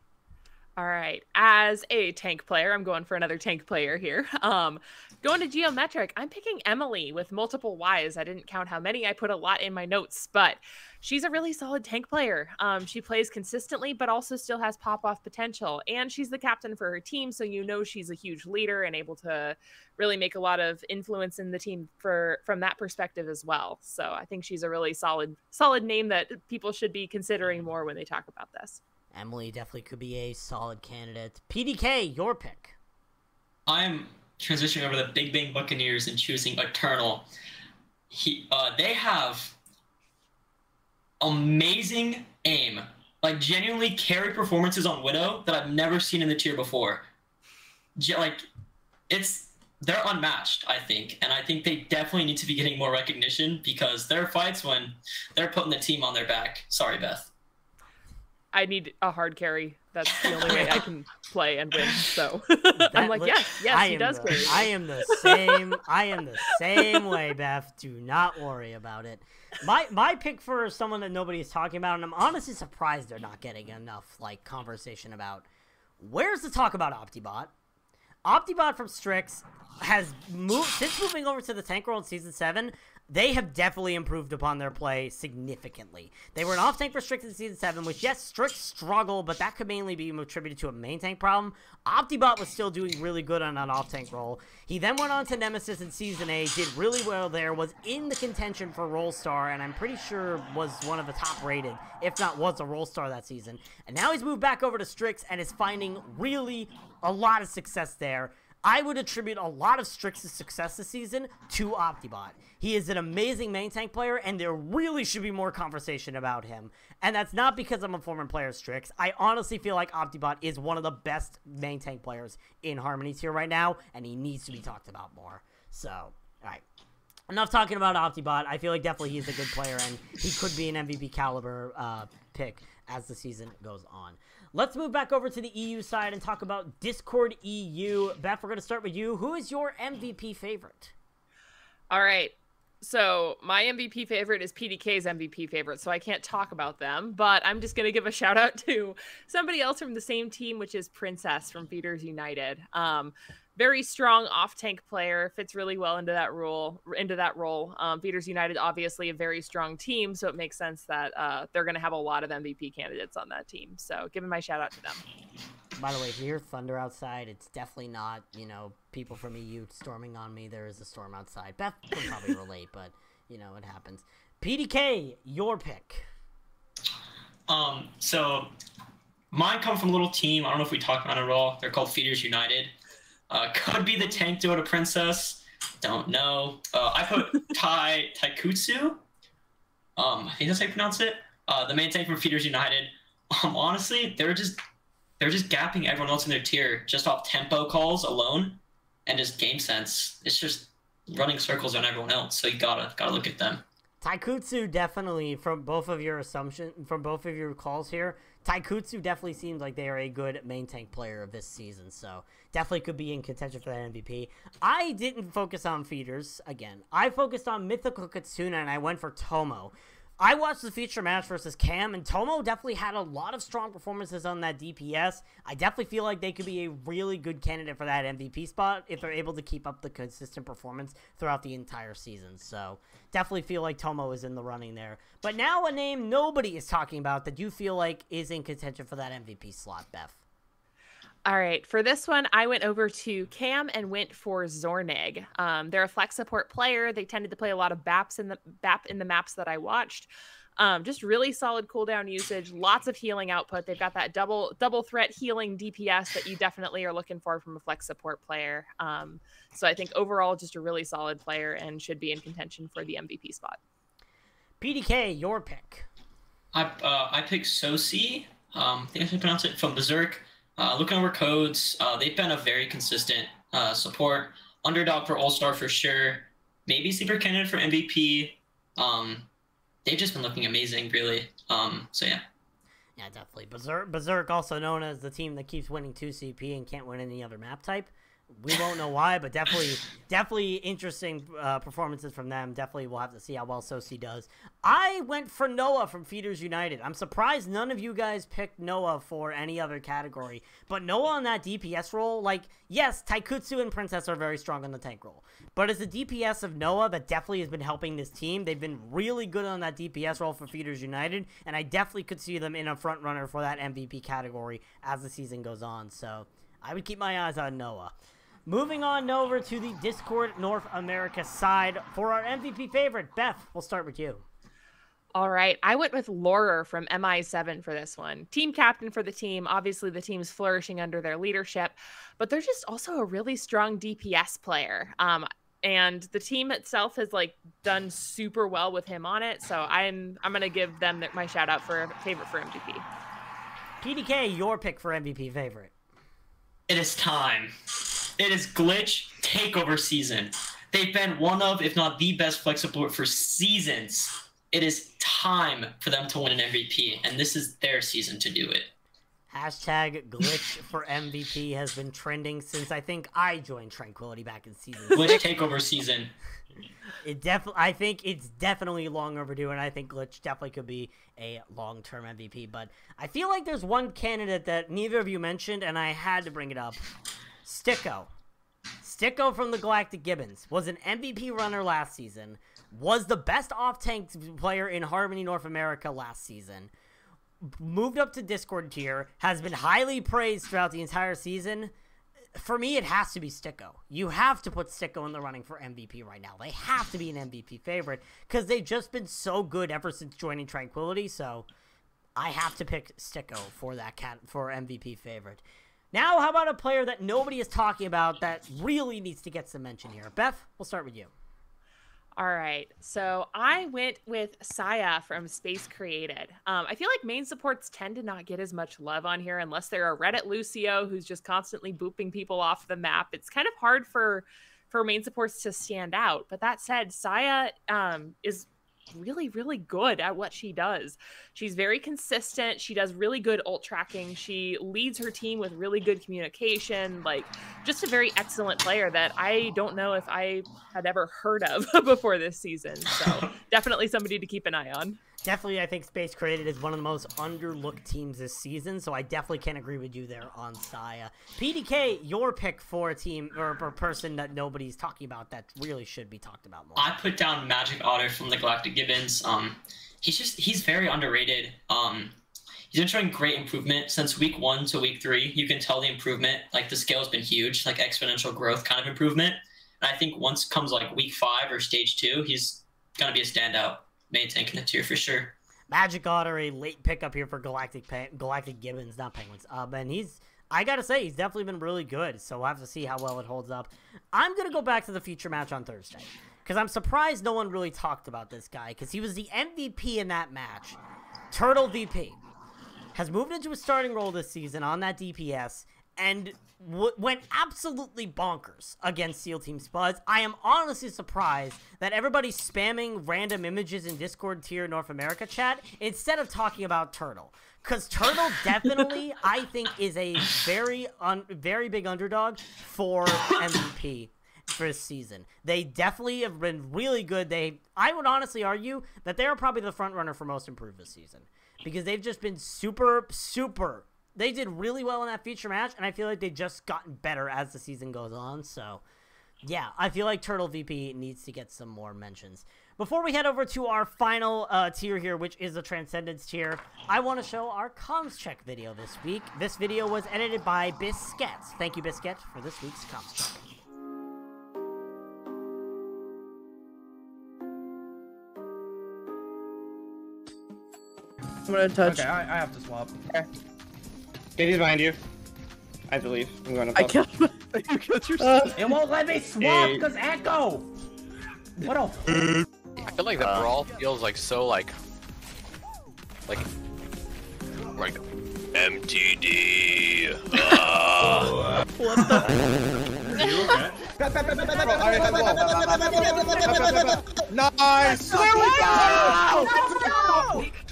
All right. As a tank player, I'm going for another tank player here. Going to Geometric, I'm picking Emily with multiple Ys. I didn't count how many. I put a lot in my notes, but she's a really solid tank player. She plays consistently, but also still has pop-off potential. And she's the captain for her team, so you know she's a huge leader and able to really make a lot of influence in the team from that perspective as well. So I think she's a really solid name that people should be considering more when they talk about this.
Emily definitely could be a solid candidate. PDK, your pick.
I'm transitioning over the Big Bang Buccaneers and choosing Eternal. They have amazing aim. Like, genuinely carry performances on Widow that I've never seen in the tier before. They're unmatched, I think. And I think they definitely need to be getting more recognition because their fights when they're putting the team on their back. Sorry, Beth.
I need a hard carry. That's the only way I can play and win. So I'm like, yes, he does carry.
I am the same way, Beth. Do not worry about it. My pick for someone that nobody is talking about, and I'm honestly surprised they're not getting enough conversation about. Where's the talk about OptiBot? OptiBot from Strix has moved since moving over to the tank role in Season 7. They have definitely improved upon their play significantly. They were an off-tank for Strix in Season 7, which, yes, Strix struggled, but that could mainly be attributed to a main tank problem. OptiBot was still doing really good on an off-tank role. He then went on to Nemesis in Season 8, did really well there, was in the contention for Roll Star, and I'm pretty sure was one of the top-rated, if not was a Roll Star that season. And now he's moved back over to Strix and is finding really a lot of success there. I would attribute a lot of Strix's success this season to OptiBot. He is an amazing main tank player, and there really should be more conversation about him. And that's not because I'm a former player of Strix. I honestly feel like OptiBot is one of the best main tank players in Harmony tier right now, and he needs to be talked about more. So, all right. Enough talking about OptiBot. I feel like definitely he's a good player, and he could be an MVP caliber pick as the season goes on. Let's move back over to the EU side and talk about Discord EU. Beth, we're going to start with you. Who is your MVP favorite?
All right. So my MVP favorite is PDK's MVP favorite, so I can't talk about them, but I'm just going to give a shout out to somebody else from the same team, which is Princess from Feeders United. Very strong off-tank player, fits really well into that role. Feeders United, obviously a very strong team, so it makes sense that they're going to have a lot of MVP candidates on that team. So giving my shout out to them.
By the way, if you hear thunder outside, it's definitely not, people from EU storming on me. There is a storm outside. Beth can probably relate, but, it happens. PDK, your pick.
So mine come from a little team. I don't know if we talked about it at all. They're called Feeders United. Could be the tank duo to Princess. Don't know. I put Taikutsu. I think that's how you pronounce it. The main tank from Feeders United. Honestly, they're just gapping everyone else in their tier just off tempo calls alone and just game sense. It's just running circles on everyone else. So you gotta look at them.
Taikutsu definitely, from both of your calls here, Taikutsu definitely seems like they are a good main tank player of this season, so definitely could be in contention for that MVP. I didn't focus on feeders, again. I focused on Mythical Katsuna, and I went for Tomo. I watched the feature match versus Cam, and Tomo definitely had a lot of strong performances on that DPS. I definitely feel like they could be a really good candidate for that MVP spot if they're able to keep up the consistent performance throughout the entire season. So definitely feel like Tomo is in the running there. But now a name nobody is talking about that you feel like is in contention for that MVP slot, Beth.
All right, for this one, I went over to Cam and went for Zornig. They're a flex support player. They tended to play a lot of BAP in the maps that I watched. Just really solid cooldown usage, lots of healing output. They've got that double threat healing DPS that you definitely are looking for from a flex support player. So I think overall, just a really solid player and should be in contention for the MVP spot.
PDK, your pick.
I picked Sosi. I think I should pronounce it, from Berserk. Looking over codes, they've been a very consistent support. Underdog for All-Star for sure. Maybe sleeper candidate for MVP. They've just been looking amazing, really. So yeah.
Yeah, definitely. Berserk, also known as the team that keeps winning 2 CP and can't win any other map type. We won't know why, but definitely interesting performances from them. Definitely we'll have to see how well Sosi does. I went for Noah from Feeders United. I'm surprised none of you guys picked Noah for any other category. But Noah on that DPS role, like, yes, Taikutsu and Princess are very strong on the tank role. But as the DPS of Noah, that definitely has been helping this team. They've been really good on that DPS role for Feeders United, and I definitely could see them in a front runner for that MVP category as the season goes on. So I would keep my eyes on Noah. Moving on over to the Discord North America side for our MVP favorite. Beth, we'll start with you.
All right. I went with Laurer from MI7 for this one. Team captain for the team. Obviously, the team's flourishing under their leadership, but they're just also a really strong DPS player. And the team itself has done super well with him on it. So I'm going to give them my shout out for favorite for MVP.
PDK, your pick for MVP favorite.
It is time. It is Glitch Takeover season. They've been one of, if not the best flex support for seasons. It is time for them to win an MVP, and this is their season to do it.
Hashtag Glitch for MVP has been trending since I think I joined Tranquility back in season 6.
Glitch Takeover season.
I think it's definitely long overdue, and I think Glitch definitely could be a long-term MVP. But I feel like there's one candidate that neither of you mentioned, and I had to bring it up. Sticko. Sticko from the Galactic Gibbons was an MVP runner last season, was the best off-tank player in Harmony North America last season, moved up to Discord tier, has been highly praised throughout the entire season. For me, it has to be Sticko. You have to put Sticko in the running for MVP right now. They have to be an MVP favorite because they've just been so good ever since joining Tranquility, so I have to pick Sticko for for MVP favorite. Now, how about a player that nobody is talking about that really needs to get some mention here? Beth, we'll start with you.
All right. So I went with Saya from Space Created. I feel like main supports tend to not get as much love on here unless they're a Reddit Lucio who's just constantly booping people off the map. It's kind of hard for main supports to stand out. But that said, Saya is really, really good at what she does. She's very consistent. She does really good ult tracking. She leads her team with really good communication. Just a very excellent player that I don't know if I had ever heard of before this season. So definitely somebody to keep an eye on.
Definitely, I think Space Created is one of the most underlooked teams this season, so I definitely can agree with you there on Saya. PDK, your pick for a team or a person that nobody's talking about that really should be talked about more.
I put down Magic Otter from the Galactic Gibbons. He's very underrated. He's been showing great improvement since week 1 to week 3. You can tell the improvement. The scale's been huge, exponential growth kind of improvement. And I think once comes week 5 or stage 2, he's gonna be a standout main tank in the tier for sure.
Magic Otter, a late pickup here for Galactic Gibbons, not Penguins. And I gotta say, he's definitely been really good, so we'll have to see how well it holds up. I'm gonna go back to the feature match on Thursday, because I'm surprised no one really talked about this guy, because he was the MVP in that match. Turtle VP has moved into a starting role this season on that DPS, and went absolutely bonkers against SEAL Team Spuds. I am honestly surprised that everybody's spamming random images in Discord tier North America chat instead of talking about Turtle. Because Turtle definitely, I think, is a very big underdog for MVP for this season. They definitely have been really good. I would honestly argue that they are probably the front runner for most improved this season. Because they've just been super they did really well in that feature match, and I feel like they've just gotten better as the season goes on. So, yeah, I feel like Turtle VP needs to get some more mentions. Before we head over to our final tier here, which is the Transcendence tier, I want to show our comms check video this week. This video was edited by Biscuit. Thank you, Biscuit, for this week's comms check.
I'm gonna touch.
Okay, I have to swap.
Okay. Katie's behind you. I believe. I'm going to
I killed. You killed yourself.
It won't let me swap because Echo. What a.
I feel like the brawl feels like so like MTD.
What the?
Nice!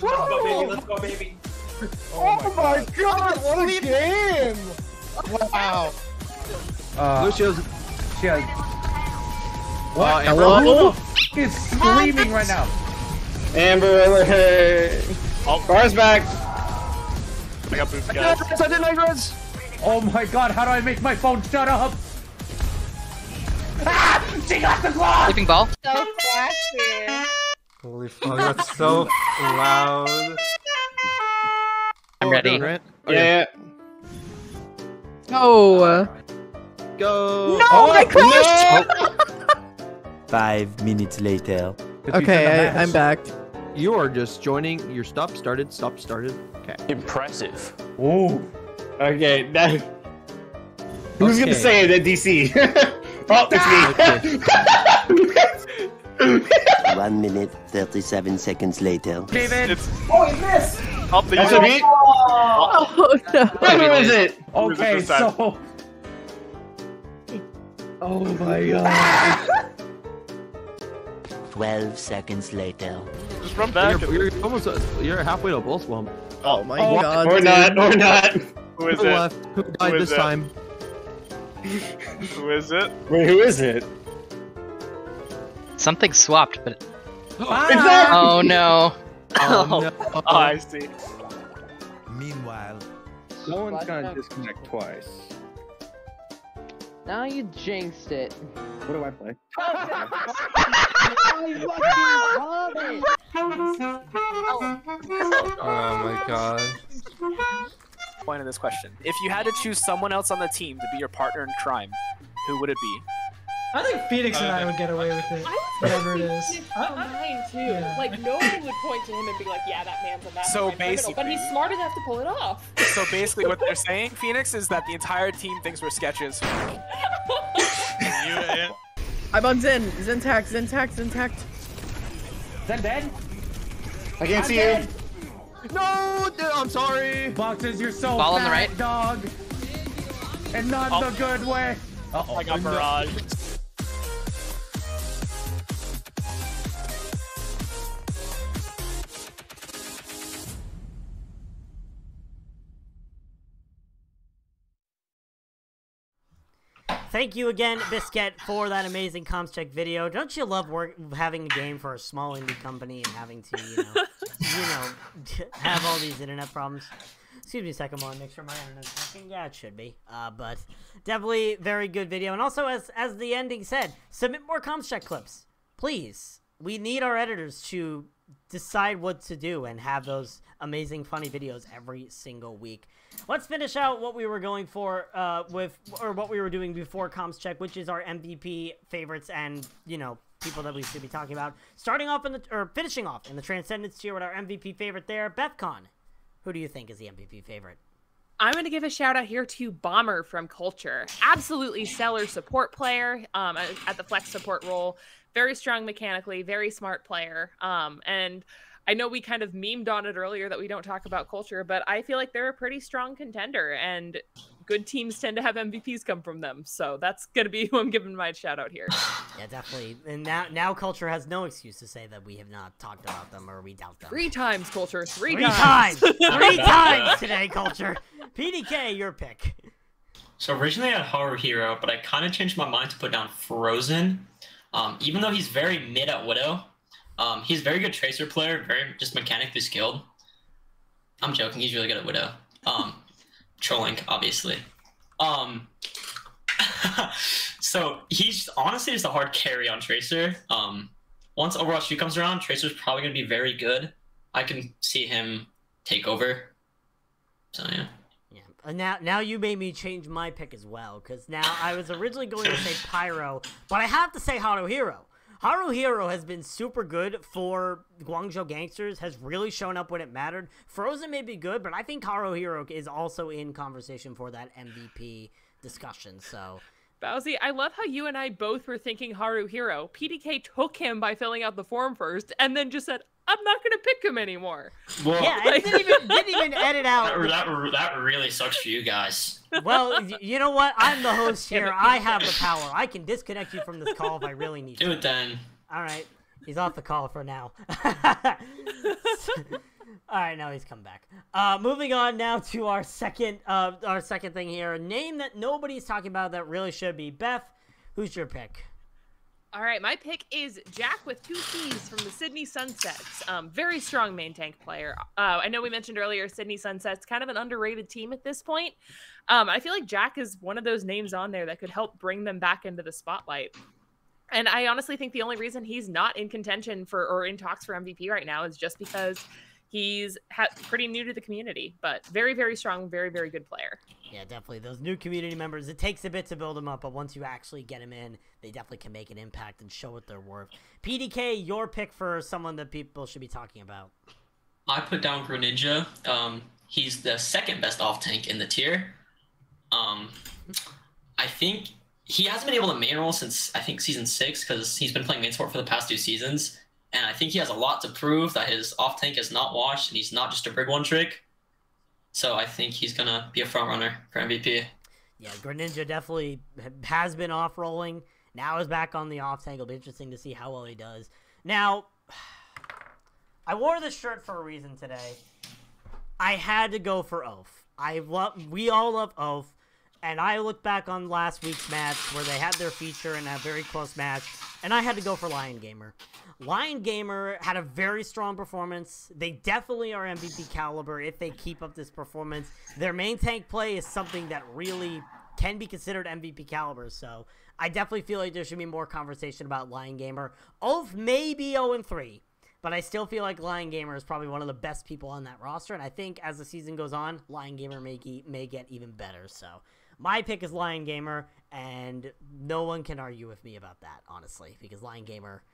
Let's go, baby.
Oh my god, what a game! Wow. Lucio's. She has. What?
Hello?
Who the f is screaming right now?
Amber alert! Bar's back!
I got boost, guys.
I didn't Oh my god, how do I make my phone shut up? Ah! She got the glove!
Sleeping ball.
So flashy.
Holy fuck, that's so loud.
I'm ready.
Yeah.
No.
Go!
No, I crashed!
No! 5 minutes later.
Okay, I'm back.
You are just joining. Your stop started. Okay.
Impressive.
Ooh. Okay, that. Who's gonna say that DC? Oh, it's me.
1 minute, 37 seconds later.
David!
Oh, he missed!
Up the
That's a beat?
Oh no.
Who is it?
Okay, so.
Oh my god.
12 seconds later.
Just run back.
You're almost. You're halfway to a bull swamp.
Oh my god.
Or not, or not.
Who is
Who
it?
left? Who died
Who is
this
it?
time?
Who is it?
Wait, who is it?
Something swapped, but
Exactly!
oh no.
Oh, no.
Oh, I see.
Meanwhile,
No one's gonna disconnect twice.
Now you jinxed it.
What do I play?
oh my god.
Point of this question: if you had to choose someone else on the team to be your partner in crime, who would it be?
I think Phoenix and I would get away with it. Whatever it is.
Mine too.
Yeah.
Like no one would point to him and be like, "Yeah, that man's a
So
mastermind criminal,"
basically-
but he's smart enough to pull it off.
So basically, what they're saying, Phoenix, is that the entire team thinks we're sketches.
I'm on Zen. Zentact.
Zen dead?
I can't see you.
No, dude, I'm sorry.
Boxes, you're so
Ball on
fat,
the right.
dog. And not the good way. Uh-oh.
I got barrage.
Thank you again, Biscuit, for that amazing comms check video. Don't you love having a game for a small indie company and having to, have all these internet problems? Excuse me a second, I want to make sure my internet's working. Yeah, it should be. But definitely very good video. And also, as the ending said, submit more comms check clips, please. We need our editors to decide what to do and have those amazing, funny videos every single week. Let's finish out what we were going for what we were doing before comms check, which is our MVP favorites and, people that we should be talking about. Finishing off in the Transcendence tier with our MVP favorite there, BethCon. Who do you think is the MVP favorite?
I'm going to give a shout out here to Bomber from Culture. Absolutely stellar support player at the flex support role. Very strong mechanically, very smart player. And I know we kind of memed on it earlier that we don't talk about culture, but I feel like they're a pretty strong contender, and good teams tend to have MVPs come from them. So that's going to be who I'm giving my shout out here.
Yeah, definitely. And now culture has no excuse to say that we have not talked about them or we doubt them.
3 times, culture. 3
times. 3 times today, culture. PDK, your pick.
So originally I had Haru Hero, but I kind of changed my mind to put down Frozen. Even though he's very mid at Widow, he's a very good Tracer player, very just mechanically skilled. I'm joking, he's really good at Widow. Trolling, obviously. So he's honestly just a hard carry on Tracer. Once Overwatch 2 comes around, Tracer's probably going to be very good. I can see him take over. So, yeah.
Now you made me change my pick as well, because now I was originally going to say Pyro, but I have to say Haru Hero. Haru Hero has been super good for Guangzhou Gangsters, has really shown up when it mattered. Frozen may be good, but I think Haru Hero is also in conversation for that MVP discussion, so...
Bowsy, I love how you and I both were thinking Haru Hero. PDK took him by filling out the form first, and then just said, I'm not going to pick him anymore.
Well,
yeah, and didn't even edit out.
That really sucks for you guys.
Well, you know what? I'm the host here. I have the power. I can disconnect you from this call if I really need to.
Do it then.
All right. He's off the call for now. All right, now he's come back. Moving on now to our second thing here. A name that nobody's talking about that really should be. Beth, who's your pick?
All right, my pick is Jack with 2 C's from the Sydney Sunsets. Very strong main tank player. I know we mentioned earlier Sydney Sunsets, kind of an underrated team at this point. I feel like Jack is one of those names on there that could help bring them back into the spotlight. And I honestly think the only reason he's not in contention for or in talks for MVP right now is just because he's pretty new to the community, but very, very strong, very, very good player.
Yeah, definitely. Those new community members, it takes a bit to build them up, but once you actually get them in, they definitely can make an impact and show what they're worth. PDK, your pick for someone that people should be talking about.
I put down Greninja. He's the second best off tank in the tier. I think he hasn't been able to main roll since, I think, Season 6, because he's been playing main support for the past 2 seasons. And I think he has a lot to prove that his off tank is not washed and he's not just a brig one trick. So I think he's going to be a front runner for MVP.
Yeah, Greninja definitely has been off rolling. Now is back on the off tank. It'll be interesting to see how well he does. Now, I wore this shirt for a reason today. I had to go for Oaf. We all love Oaf. And I look back on last week's match where they had their feature in a very close match, and I had to go for Lion Gamer. Lion Gamer had a very strong performance. They definitely are MVP caliber if they keep up this performance. Their main tank play is something that really can be considered MVP caliber, so I definitely feel like there should be more conversation about Lion Gamer. Oaf may be 0-3, but I still feel like Lion Gamer is probably one of the best people on that roster, and I think as the season goes on, Lion Gamer may get even better, so... My pick is Lion Gamer, and no one can argue with me about that, honestly, because Lion Gamer...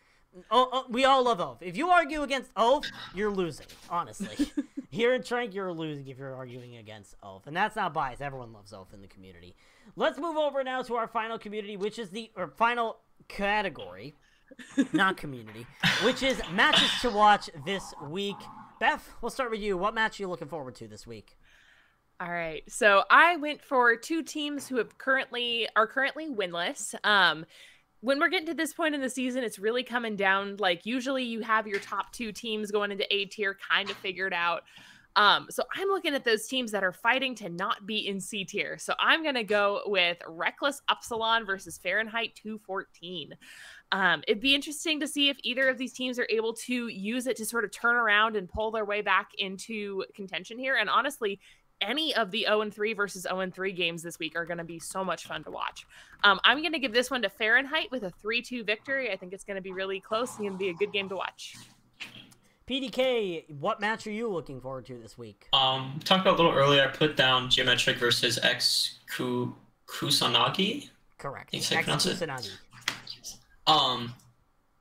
we all love Oaf. If you argue against Oaf, you're losing, honestly. Here in Trank, you're losing if you're arguing against Oaf, and that's not biased. Everyone loves Oaf in the community. Let's move over now to our final community, which is final category, not community, which is matches to watch this week. Beth, we'll start with you. What match are you looking forward to this week?
All right, so I went for 2 teams who are currently winless. When we're getting to this point in the season, it's really coming down. Like, usually you have your top 2 teams going into A tier kind of figured out. So I'm looking at those teams that are fighting to not be in C tier. So I'm going to go with Reckless Upsilon versus Fahrenheit 214. It'd be interesting to see if either of these teams are able to use it to sort of turn around and pull their way back into contention here. And honestly, any of the 0-3 versus 0-3 games this week are going to be so much fun to watch. I'm going to give this one to Fahrenheit with a 3-2 victory. I think it's going to be really close and going to be a good game to watch.
PDK, what match are you looking forward to this week?
Talked about a little earlier, I put down Geometric versus X Kusanagi.
Correct.
X Kusanagi.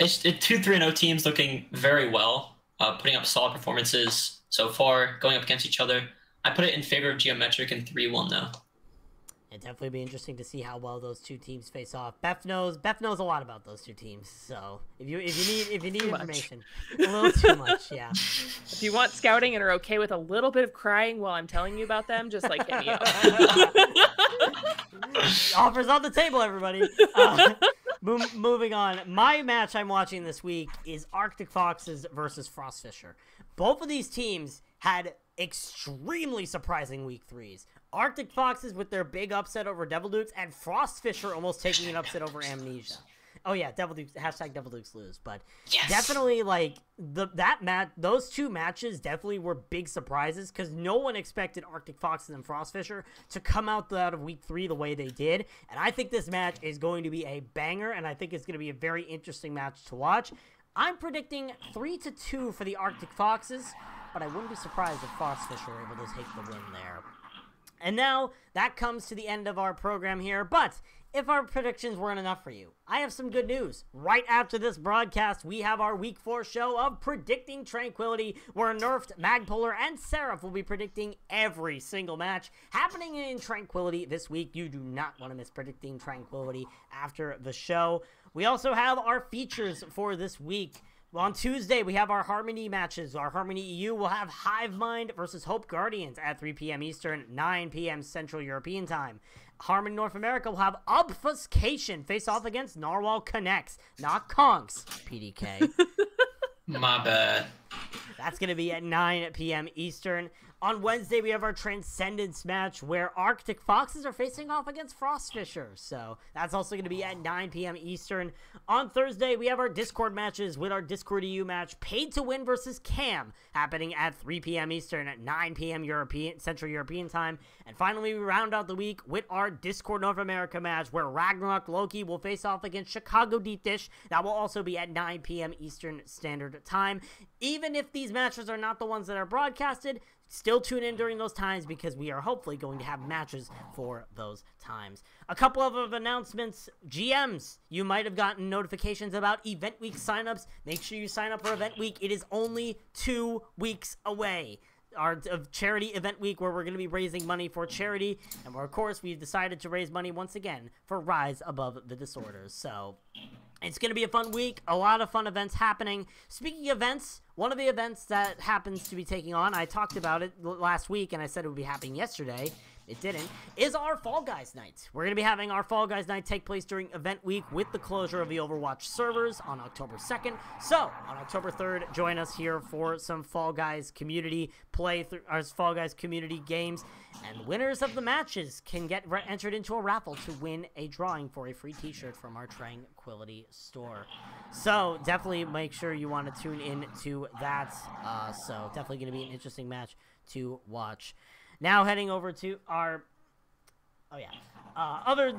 It's
2-3-0 teams looking very well, putting up solid performances so far, going up against each other. I put it in favor of Geometric in 3-1 though.
Yeah, It'd definitely be interesting to see how well those two teams face off. Beth knows a lot about those two teams. So if you need information, a little too much, yeah.
If you want scouting and are okay with a little bit of crying while I'm telling you about them, just like hit me up.
Offers on the table, everybody. Moving on. My match I'm watching this week is Arctic Foxes versus Frostfisher. Both of these teams had extremely surprising week 3s. Arctic Foxes with their big upset over Devil Dukes, and Frostfisher almost taking an upset over Amnesia. Oh yeah, Devil Dukes, hashtag Devil Dukes lose, but definitely like those two matches definitely were big surprises because no one expected Arctic Foxes and Frostfisher to come out of week 3 the way they did, and I think this match is going to be a banger, and I think it's going to be a very interesting match to watch. I'm predicting 3-2 for the Arctic Foxes, but I wouldn't be surprised if Frostfisher are able to take the win there. And now, that comes to the end of our program here, but if our predictions weren't enough for you, I have some good news. Right after this broadcast, we have our Week 4 show of Predicting Tranquility, where Nerfed, Magpolar, and Seraph will be predicting every single match happening in Tranquility this week. You do not want to miss Predicting Tranquility after the show. We also have our features for this week. On Tuesday, we have our Harmony matches. Our Harmony EU will have Hive Mind versus Hope Guardians at 3 p.m. Eastern, 9 p.m. Central European Time. Harmony North America will have Obfuscation face off against Narwhal Connects, not Conks, PDK.
My bad.
That's going to be at 9 p.m. Eastern. On Wednesday, we have our Transcendence match where Arctic Foxes are facing off against Frostfisher. So that's also going to be at 9 p.m. Eastern. On Thursday, we have our Discord matches with our Discord EU match, Paid to Win versus Cam, happening at 3 p.m. Eastern at 9 p.m. Central European Time. And finally, we round out the week with our Discord North America match where Ragnarok Loki will face off against Chicago Deep Dish. That will also be at 9 p.m. Eastern Standard Time. Even if these matches are not the ones that are broadcasted, still tune in during those times because we are hopefully going to have matches for those times. A couple of announcements. GMs, you might have gotten notifications about Event Week signups. Make sure you sign up for Event Week. It is only 2 weeks away. Our charity event week where we're going to be raising money for charity. And of course, we've decided to raise money once again for Rise Above the Disorders. So it's going to be a fun week. A lot of fun events happening. Speaking of events, one of the events that happens to be taking on, I talked about it last week and I said it would be happening yesterday. It didn't, is our Fall Guys night. We're going to be having our Fall Guys night take place during event week with the closure of the Overwatch servers on October 2nd. So, on October 3rd, join us here for some Fall Guys community play, our Fall Guys community games. And winners of the matches can get entered into a raffle to win a drawing for a free t-shirt from our Tranquility store. So, definitely make sure you want to tune in to that. So, definitely going to be an interesting match to watch. Now heading over to our, other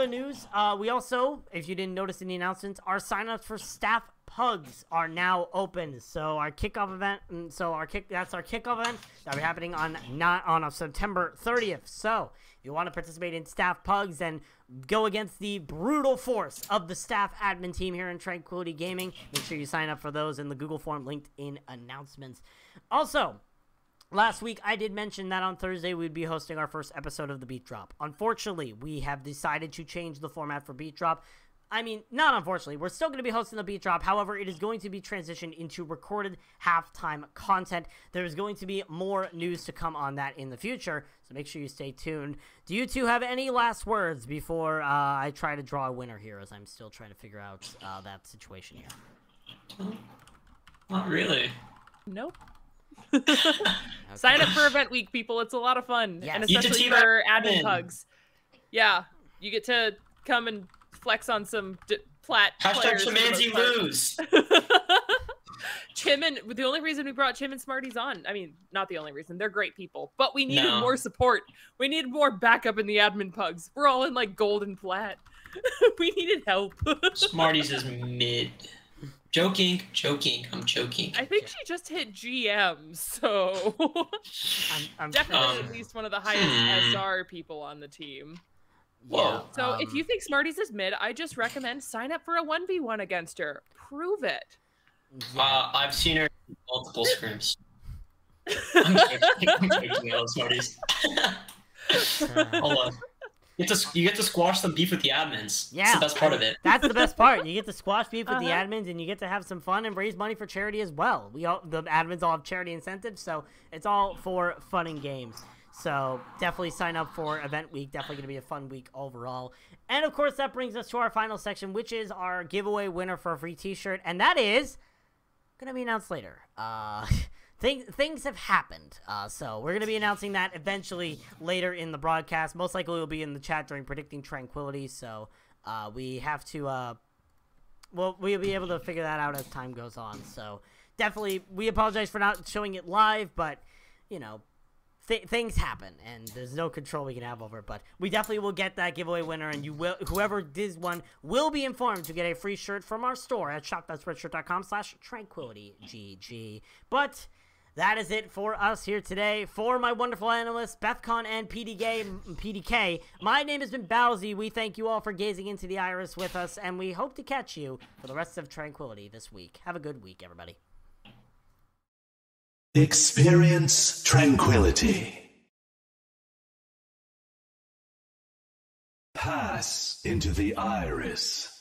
news. We also, if you didn't notice in the announcements, our signups for staff pugs are now open. So our kickoff event, that's our kickoff event that'll be happening on September 30th. So if you want to participate in staff pugs and go against the brutal force of the staff admin team here in Tranquility Gaming, make sure you sign up for those in the Google form linked in announcements. Also, last week, I did mention that on Thursday we'd be hosting our first episode of the Beat Drop. Unfortunately, we have decided to change the format for Beat Drop. I mean, not unfortunately. We're still going to be hosting the Beat Drop. However, it is going to be transitioned into recorded halftime content. There's going to be more news to come on that in the future, so make sure you stay tuned. Do you two have any last words before I try to draw a winner here, as I'm still trying to figure out that situation here?
Not really.
Nope. Sign up for event week, people. It's a lot of fun,
yes.
And especially for admin pugs. Yeah, you get to come and flex on some plat players.
Chimanzi lose.
Chim and the only reason we brought Chim and Smarties on, I mean, not the only reason, they're great people, but we needed more support. We needed more backup in the admin pugs. We're all in like gold and plat. We needed help.
Smarties is mid. Joking. I'm joking.
I think she just hit GM, so I'm definitely at least one of the highest SR people on the team.
Whoa.
So if you think Smarties is mid, I just recommend sign up for a 1v1 against her. Prove it.
I've seen her in multiple scrims. I'm joking. Smarties. Hold on. You get to squash some beef with the admins.
Yeah,
that's the best part of it.
That's the best part. You get to squash beef with the admins, and you get to have some fun and raise money for charity as well. The admins all have charity incentives, so it's all for fun and games. So definitely sign up for event week. Definitely going to be a fun week overall. And of course, that brings us to our final section, which is our giveaway winner for a free T-shirt, and that is going to be announced later. Things have happened, so we're going to be announcing that eventually later in the broadcast. Most likely we'll be in the chat during Predicting Tranquility, so we have to, we'll be able to figure that out as time goes on. So definitely, we apologize for not showing it live, but, you know, things happen, and there's no control we can have over it. But we definitely will get that giveaway winner, and whoever did one will be informed to get a free shirt from our store at shop.spreadshirt.com/tranquilitygg. But that is it for us here today. For my wonderful analysts, BethCon and PDK, my name has been Bowsy. We thank you all for gazing into the iris with us, and we hope to catch you for the rest of Tranquility this week. Have a good week, everybody.
Experience tranquility. Pass into the iris.